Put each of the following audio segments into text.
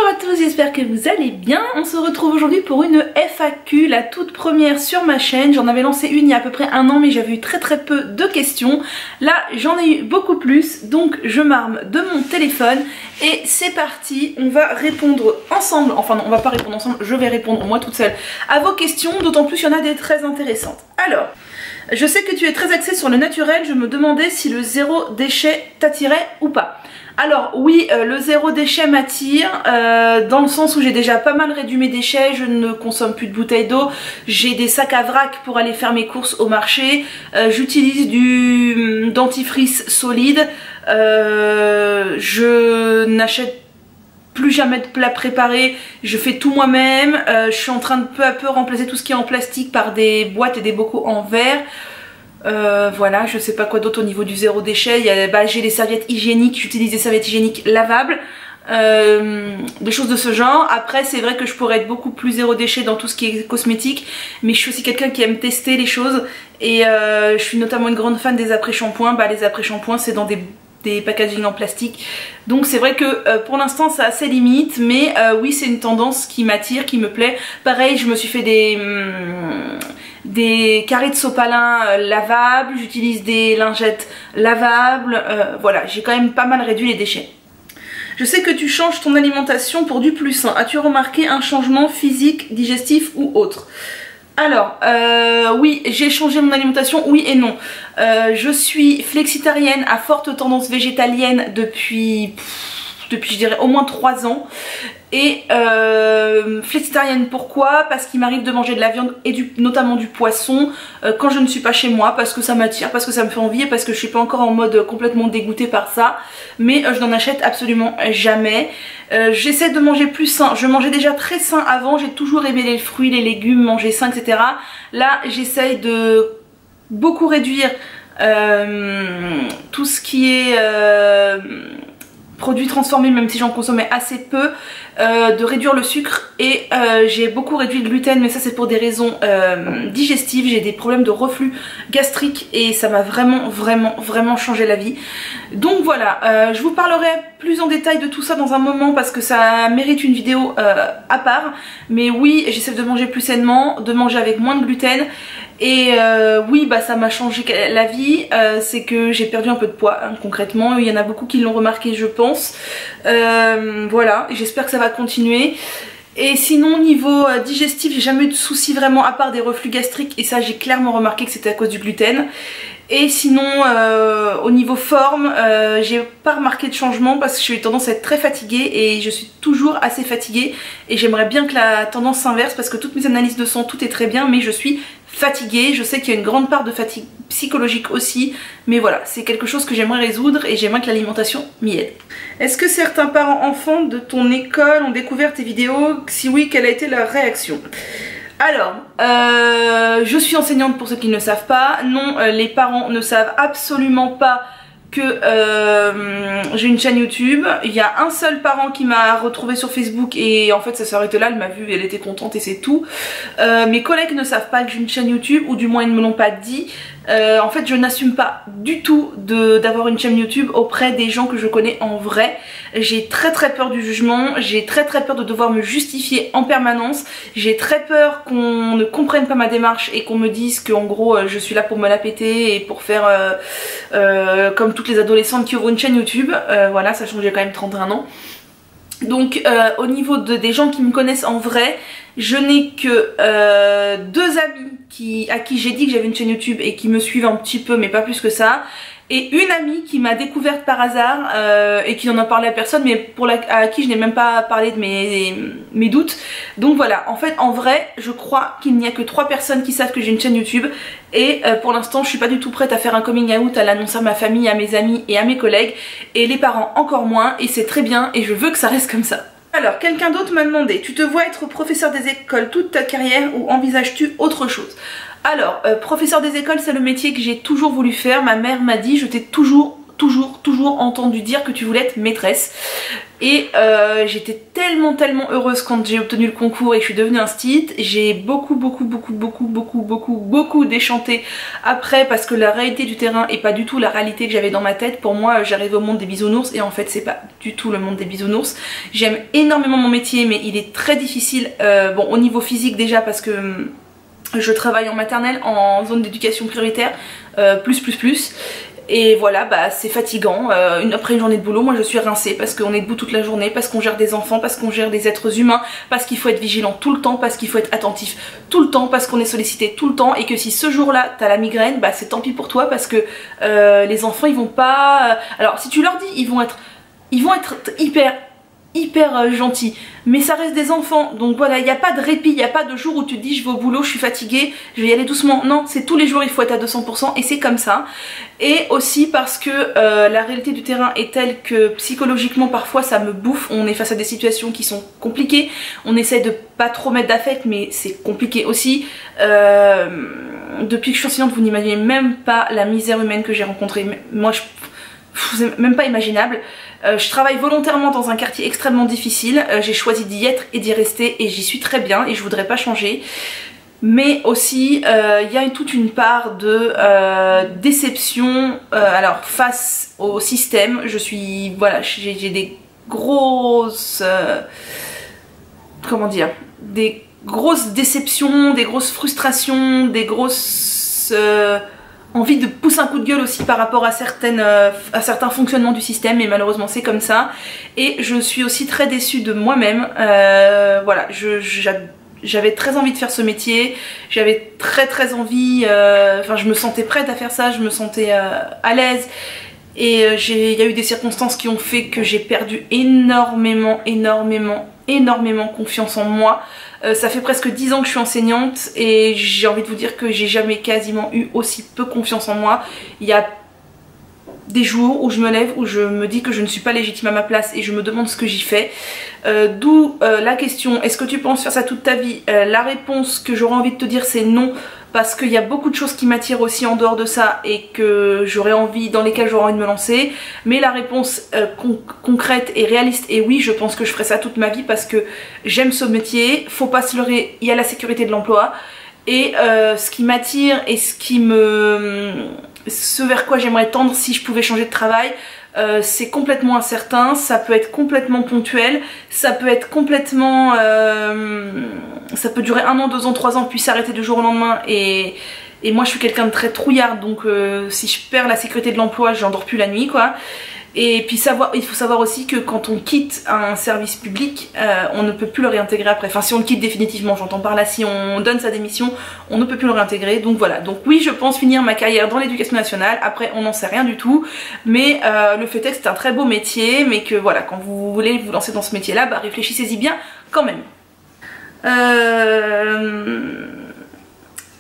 à tous, j'espère que vous allez bien. On se retrouve aujourd'hui pour une FAQ, la toute première sur ma chaîne. J'en avais lancé une il y a à peu près un an mais j'avais eu très peu de questions. Là j'en ai eu beaucoup plus, donc je m'arme de mon téléphone et c'est parti. On va répondre ensemble, enfin non on va pas répondre ensemble, je vais répondre moi toute seule à vos questions, d'autant plus il y en a des très intéressantes. Alors, je sais que tu es très axée sur le naturel, je me demandais si le zéro déchet t'attirait ou pas. Alors oui, le zéro déchet m'attire, dans le sens où j'ai déjà pas mal réduit mes déchets, je ne consomme plus de bouteilles d'eau, j'ai des sacs à vrac pour aller faire mes courses au marché, j'utilise du dentifrice solide, je n'achète plus jamais de plats préparés, je fais tout moi-même, je suis en train de peu à peu remplacer tout ce qui est en plastique par des boîtes et des bocaux en verre. Voilà, je sais pas quoi d'autre au niveau du zéro déchet. J'ai les serviettes hygiéniques, j'utilise des serviettes hygiéniques lavables, des choses de ce genre. Après c'est vrai que je pourrais être beaucoup plus zéro déchet dans tout ce qui est cosmétique, mais je suis aussi quelqu'un qui aime tester les choses et je suis notamment une grande fan des après-shampoings. Les après-shampoings c'est dans des packaging en plastique, donc c'est vrai que pour l'instant ça a ses limites, mais oui c'est une tendance qui m'attire, qui me plaît. Pareil, je me suis fait des carrés de sopalin lavables, j'utilise des lingettes lavables, voilà, j'ai quand même pas mal réduit les déchets. Je sais que tu changes ton alimentation pour du plus sain. As-tu remarqué un changement physique, digestif ou autre? Alors, oui, j'ai changé mon alimentation, oui et non. Je suis flexitarienne à forte tendance végétalienne depuis je dirais au moins 3 ans. Et flexitarienne pourquoi? Parce qu'il m'arrive de manger de la viande et notamment du poisson quand je ne suis pas chez moi, parce que ça m'attire, parce que ça me fait envie et parce que je suis pas encore en mode complètement dégoûtée par ça. Mais je n'en achète absolument jamais. J'essaie de manger plus sain. Je mangeais déjà très sain avant, j'ai toujours aimé les fruits, les légumes, manger sain, etc. Là j'essaye de beaucoup réduire tout ce qui est produits transformés, même si j'en consommais assez peu, de réduire le sucre et j'ai beaucoup réduit le gluten, mais ça c'est pour des raisons digestives. J'ai des problèmes de reflux gastrique et ça m'a vraiment changé la vie. Donc voilà, je vous parlerai plus en détail de tout ça dans un moment parce que ça mérite une vidéo à part. Mais oui, j'essaie de manger plus sainement, de manger avec moins de gluten. Et oui, ça m'a changé la vie, c'est que j'ai perdu un peu de poids, hein, concrètement. Il y en a beaucoup qui l'ont remarqué, je pense. Voilà, j'espère que ça va continuer. Et sinon, niveau digestif, j'ai jamais eu de soucis vraiment, à part des reflux gastriques. Et ça, j'ai clairement remarqué que c'était à cause du gluten. Et sinon, au niveau forme, j'ai pas remarqué de changement parce que j'ai tendance à être très fatiguée et je suis toujours assez fatiguée. Et j'aimerais bien que la tendance s'inverse parce que toutes mes analyses de sang, tout est très bien, mais je suis fatiguée. Je sais qu'il y a une grande part de fatigue psychologique aussi, mais voilà, c'est quelque chose que j'aimerais résoudre et j'aimerais que l'alimentation m'y aide. Est-ce que certains parents enfants de ton école ont découvert tes vidéos? Si oui, quelle a été leur réaction? Alors, je suis enseignante pour ceux qui ne le savent pas. Non, les parents ne savent absolument pas que j'ai une chaîne YouTube. Il y a un seul parent qui m'a retrouvée sur Facebook et en fait ça s'est arrêté là, elle m'a vue, elle était contente et c'est tout. Mes collègues ne savent pas que j'ai une chaîne YouTube, ou du moins ils ne me l'ont pas dit. En fait je n'assume pas du tout d'avoir une chaîne YouTube auprès des gens que je connais en vrai. J'ai très peur du jugement, j'ai très peur de devoir me justifier en permanence, j'ai très peur qu'on ne comprenne pas ma démarche et qu'on me dise qu'en gros je suis là pour me la péter et pour faire comme toutes les adolescentes qui ouvrent une chaîne YouTube. Voilà, sachant que j'ai quand même 31 ans. Donc au niveau des gens qui me connaissent en vrai, je n'ai que 2 amis à qui j'ai dit que j'avais une chaîne YouTube et qui me suivent un petit peu mais pas plus que ça, et une amie qui m'a découverte par hasard et qui n'en a parlé à personne, mais à qui je n'ai même pas parlé de mes doutes. Donc voilà, en fait en vrai je crois qu'il n'y a que 3 personnes qui savent que j'ai une chaîne YouTube et pour l'instant je suis pas du tout prête à faire un coming out, à l'annoncer à ma famille, à mes amis et à mes collègues, et les parents encore moins, et c'est très bien et je veux que ça reste comme ça. Alors, quelqu'un d'autre m'a demandé, tu te vois être professeur des écoles toute ta carrière ou envisages-tu autre chose? Alors, professeur des écoles, c'est le métier que j'ai toujours voulu faire. Ma mère m'a dit, je t'ai toujours entendu dire que tu voulais être maîtresse. Et j'étais tellement heureuse quand j'ai obtenu le concours et que je suis devenue instite. J'ai beaucoup déchanté après parce que la réalité du terrain est pas du tout la réalité que j'avais dans ma tête. Pour moi j'arrive au monde des bisounours et en fait c'est pas du tout le monde des bisounours. J'aime énormément mon métier mais il est très difficile, bon au niveau physique déjà parce que je travaille en maternelle en zone d'éducation prioritaire, plus. Et voilà, bah c'est fatigant, après une journée de boulot, moi je suis rincée parce qu'on est debout toute la journée, parce qu'on gère des enfants, parce qu'on gère des êtres humains, parce qu'il faut être vigilant tout le temps, parce qu'il faut être attentif tout le temps, parce qu'on est sollicité tout le temps et que si ce jour-là t'as la migraine, bah c'est tant pis pour toi parce que les enfants ils vont pas... Alors si tu leur dis, ils vont être hyper gentils, mais ça reste des enfants, donc voilà, il n'y a pas de répit, il n'y a pas de jour où tu te dis je vais au boulot, je suis fatiguée, je vais y aller doucement, non, c'est tous les jours il faut être à 200% et c'est comme ça. Et aussi parce que la réalité du terrain est telle que psychologiquement parfois ça me bouffe, on est face à des situations qui sont compliquées, on essaie de pas trop mettre d'affect mais c'est compliqué aussi. Depuis que je suis enseignante vous n'imaginez même pas la misère humaine que j'ai rencontrée, moi c'est même pas imaginable. Je travaille volontairement dans un quartier extrêmement difficile, j'ai choisi d'y être et d'y rester et j'y suis très bien et je voudrais pas changer. Mais aussi il y a toute une part de déception alors face au système. Je suis, voilà, j'ai des grosses comment dire, des grosses déceptions, des grosses frustrations, des grosses envie de pousser un coup de gueule aussi par rapport à certains fonctionnements du système, et malheureusement c'est comme ça. Et je suis aussi très déçue de moi-même, voilà, j'avais très envie de faire ce métier, j'avais très envie, enfin je me sentais prête à faire ça, je me sentais à l'aise. Et il y a eu des circonstances qui ont fait que j'ai perdu énormément confiance en moi. Ça fait presque 10 ans que je suis enseignante et j'ai envie de vous dire que j'ai jamais quasiment eu aussi peu confiance en moi. Il y a des jours où je me lève, où je me dis que je ne suis pas légitime à ma place et je me demande ce que j'y fais. D'où la question, est-ce que tu penses faire ça toute ta vie? La réponse que j'aurais envie de te dire c'est non, parce qu'il y a beaucoup de choses qui m'attirent aussi en dehors de ça et que j'aurais envie, dans lesquelles j'aurais envie de me lancer. Mais la réponse concrète et réaliste est oui, je pense que je ferai ça toute ma vie parce que j'aime ce métier, faut pas se leurrer, il y a la sécurité de l'emploi. Et ce qui m'attire et ce vers quoi j'aimerais tendre si je pouvais changer de travail, c'est complètement incertain, ça peut être complètement ponctuel, ça peut être complètement... ça peut durer 1 an, 2 ans, 3 ans, puis s'arrêter du jour au lendemain. Et moi je suis quelqu'un de très trouillard, donc si je perds la sécurité de l'emploi, j'en dors plus la nuit quoi. Et puis il faut savoir aussi que quand on quitte un service public, on ne peut plus le réintégrer après. Enfin si on le quitte définitivement, j'entends par là, si on donne sa démission, on ne peut plus le réintégrer. Donc voilà, donc oui je pense finir ma carrière dans l'éducation nationale, après on n'en sait rien du tout. Mais le fait est que c'est un très beau métier, mais que voilà, quand vous voulez vous lancer dans ce métier là, bah réfléchissez-y bien quand même.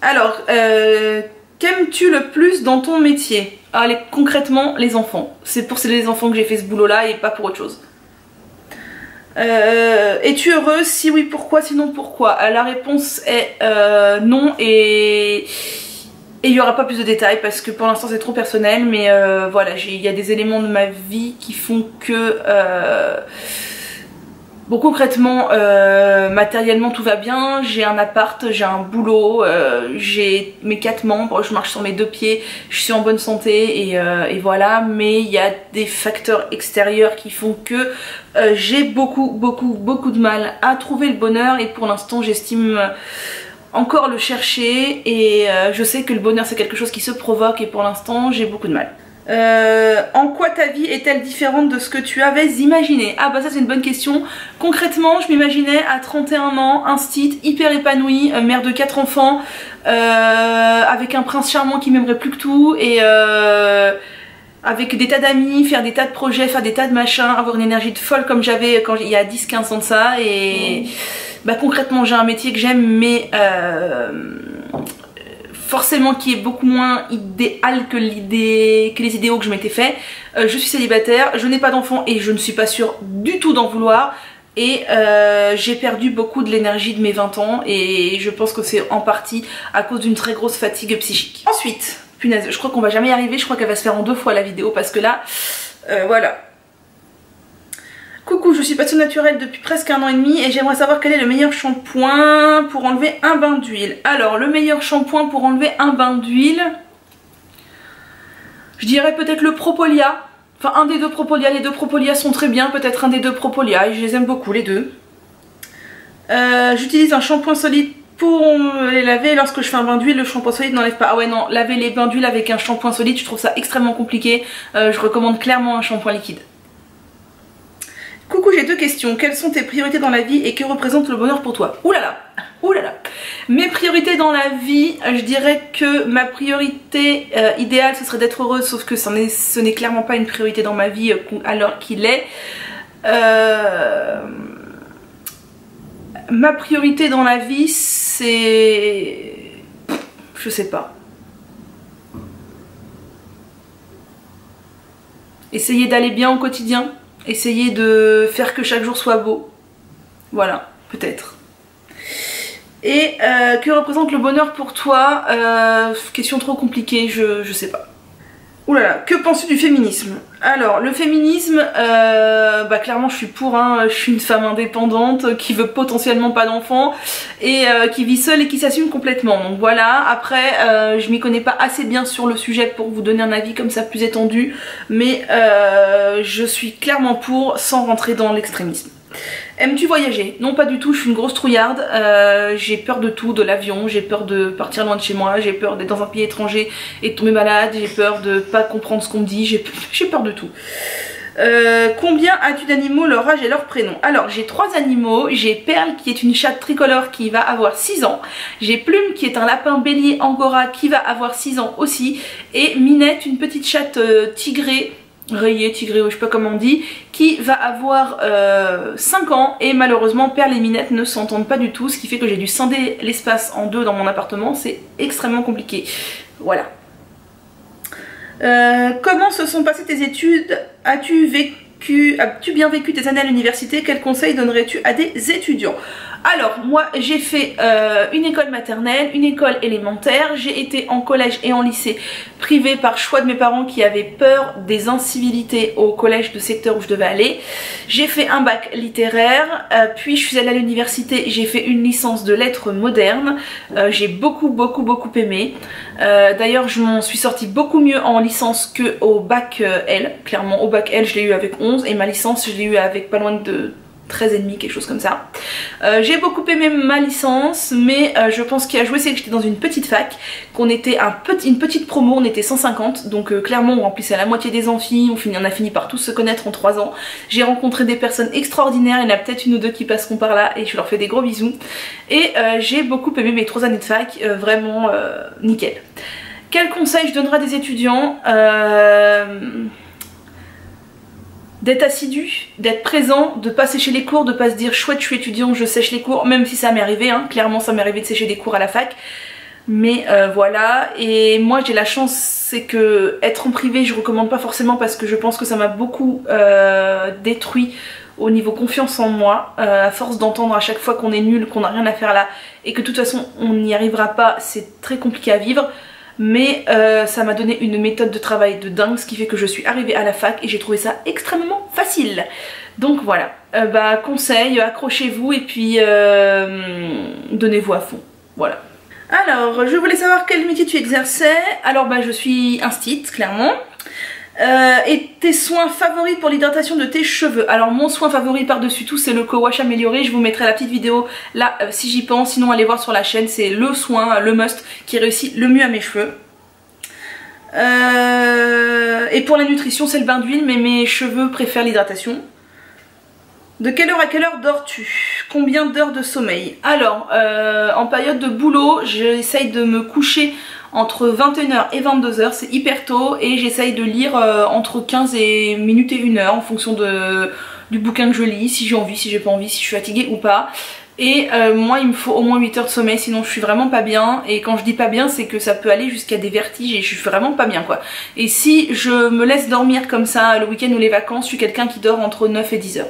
Alors, qu'aimes-tu le plus dans ton métier? Allez, concrètement, les enfants. C'est pour les enfants que j'ai fait ce boulot là et pas pour autre chose. Es-tu heureuse? Si oui, pourquoi? Sinon, pourquoi? La réponse est non, et il n'y aura pas plus de détails parce que pour l'instant c'est trop personnel, mais voilà, il y a des éléments de ma vie qui font que... Bon, concrètement, matériellement tout va bien, j'ai un appart, j'ai un boulot, j'ai mes 4 membres, je marche sur mes 2 pieds, je suis en bonne santé et voilà. Mais il y a des facteurs extérieurs qui font que j'ai beaucoup de mal à trouver le bonheur, et pour l'instant j'estime encore le chercher, et je sais que le bonheur c'est quelque chose qui se provoque, et pour l'instant j'ai beaucoup de mal. En quoi ta vie est-elle différente de ce que tu avais imaginé? Ah bah ça c'est une bonne question. Concrètement je m'imaginais à 31 ans, instite, hyper épanouie, mère de 4 enfants, avec un prince charmant qui m'aimerait plus que tout, et avec des tas d'amis, faire des tas de projets, faire des tas de machins, avoir une énergie de folle comme j'avais il y a 10-15 ans de ça. Et bah concrètement j'ai un métier que j'aime, mais forcément qui est beaucoup moins idéal que les idéaux que je m'étais fait. Je suis célibataire, je n'ai pas d'enfant et je ne suis pas sûre du tout d'en vouloir. Et j'ai perdu beaucoup de l'énergie de mes 20 ans, et je pense que c'est en partie à cause d'une très grosse fatigue psychique. Ensuite, punaise, je crois qu'on va jamais y arriver, je crois qu'elle va se faire en 2 fois la vidéo parce que là, voilà. Coucou, je suis patient naturelle depuis presque 1 an et demi et j'aimerais savoir quel est le meilleur shampoing pour enlever un bain d'huile. Alors, le meilleur shampoing pour enlever un bain d'huile, je dirais peut-être le Propolia. Enfin, un des deux Propolia. Les deux Propolia sont très bien. Peut-être un des deux Propolia. Et je les aime beaucoup, les deux. J'utilise un shampoing solide pour les laver. Lorsque je fais un bain d'huile, le shampoing solide n'enlève pas. Ah ouais, non. Laver les bains d'huile avec un shampoing solide, je trouve ça extrêmement compliqué. Je recommande clairement un shampoing liquide. Coucou, j'ai deux questions. Quelles sont tes priorités dans la vie et que représente le bonheur pour toi? Ouh là là, ouh là là. Mes priorités dans la vie, je dirais que ma priorité idéale ce serait d'être heureuse, sauf que ce n'est clairement pas une priorité dans ma vie à l'heure qu'il est. Ma priorité dans la vie c'est... je sais pas. Essayer d'aller bien au quotidien. Essayer de faire que chaque jour soit beau. Voilà, peut-être. Et que représente le bonheur pour toi? Question trop compliquée, je sais pas. Ouh là là, que penses-tu du féminisme? Alors, le féminisme, bah clairement je suis pour, hein. Je suis une femme indépendante qui veut potentiellement pas d'enfants et qui vit seule et qui s'assume complètement. Donc voilà, après je m'y connais pas assez bien sur le sujet pour vous donner un avis comme ça plus étendu, mais je suis clairement pour sans rentrer dans l'extrémisme. Aimes-tu voyager? Non, pas du tout, je suis une grosse trouillarde, j'ai peur de tout, de l'avion, j'ai peur de partir loin de chez moi, j'ai peur d'être dans un pays étranger et de tomber malade, j'ai peur de pas comprendre ce qu'on me dit, j'ai peur de tout. Combien as-tu d'animaux, leur âge et leur prénom? Alors j'ai 3 animaux, j'ai Perle qui est une chatte tricolore qui va avoir 6 ans, j'ai Plume qui est un lapin bélier angora qui va avoir 6 ans aussi, et Minette, une petite chatte tigrée, rayée, tigrée, je sais pas comment on dit, qui va avoir 5 ans, et malheureusement Perle et Minette ne s'entendent pas du tout, ce qui fait que j'ai dû scinder l'espace en deux dans mon appartement, c'est extrêmement compliqué. Voilà. Comment se sont passées tes études? As-tu bien vécu tes années à l'université? Quels conseils donnerais-tu à des étudiants? Alors moi j'ai fait une école maternelle, une école élémentaire, j'ai été en collège et en lycée privé par choix de mes parents qui avaient peur des incivilités au collège de secteur où je devais aller. J'ai fait un bac littéraire, puis je suis allée à l'université, j'ai fait une licence de lettres modernes, j'ai beaucoup aimé. D'ailleurs je m'en suis sortie beaucoup mieux en licence que au bac L, clairement au bac L je l'ai eu avec 11 et ma licence je l'ai eu avec pas loin de 13,5, quelque chose comme ça. J'ai beaucoup aimé ma licence, mais je pense qu'il a joué, c'est que j'étais dans une petite fac, qu'on était une petite promo, on était 150, donc clairement on remplissait la moitié des amphis, on a fini par tous se connaître en 3 ans. J'ai rencontré des personnes extraordinaires, il y en a peut-être une ou deux qui passeront par là et je leur fais des gros bisous. Et j'ai beaucoup aimé mes 3 années de fac, vraiment nickel. Quel conseil je donnerais à des étudiants? D'être assidu, d'être présent, de pas sécher les cours, de pas se dire chouette je suis étudiant, je sèche les cours, même si ça m'est arrivé, hein, clairement ça m'est arrivé de sécher des cours à la fac, mais voilà. Et moi j'ai la chance, c'est que être en privé je recommande pas forcément parce que je pense que ça m'a beaucoup détruit au niveau confiance en moi, à force d'entendre à chaque fois qu'on est nul, qu'on n'a rien à faire là et que de toute façon on n'y arrivera pas, c'est très compliqué à vivre. Mais ça m'a donné une méthode de travail de dingue, ce qui fait que je suis arrivée à la fac et j'ai trouvé ça extrêmement facile. Donc voilà, conseil, accrochez-vous et puis donnez-vous à fond, voilà. Alors, je voulais savoir quel métier tu exerçais. Alors je suis instite, clairement. Et tes soins favoris pour l'hydratation de tes cheveux? Alors mon soin favori par-dessus tout c'est le co-wash amélioré, je vous mettrai la petite vidéo là si j'y pense, sinon allez voir sur la chaîne, c'est le soin, le must qui réussit le mieux à mes cheveux. Et pour la nutrition c'est le bain d'huile, mais mes cheveux préfèrent l'hydratation. De quelle heure à quelle heure dors-tu? Combien d'heures de sommeil? Alors en période de boulot j'essaye de me coucher entre 21h et 22h, c'est hyper tôt, et j'essaye de lire entre 15 minutes et 1 heure en fonction du bouquin que je lis, si j'ai envie, si j'ai pas envie, si je suis fatiguée ou pas. Et moi il me faut au moins 8 heures de sommeil, sinon je suis vraiment pas bien. Et quand je dis pas bien c'est que ça peut aller jusqu'à des vertiges et je suis vraiment pas bien quoi. Et si je me laisse dormir comme ça le week-end ou les vacances, je suis quelqu'un qui dort entre 9 et 10 heures.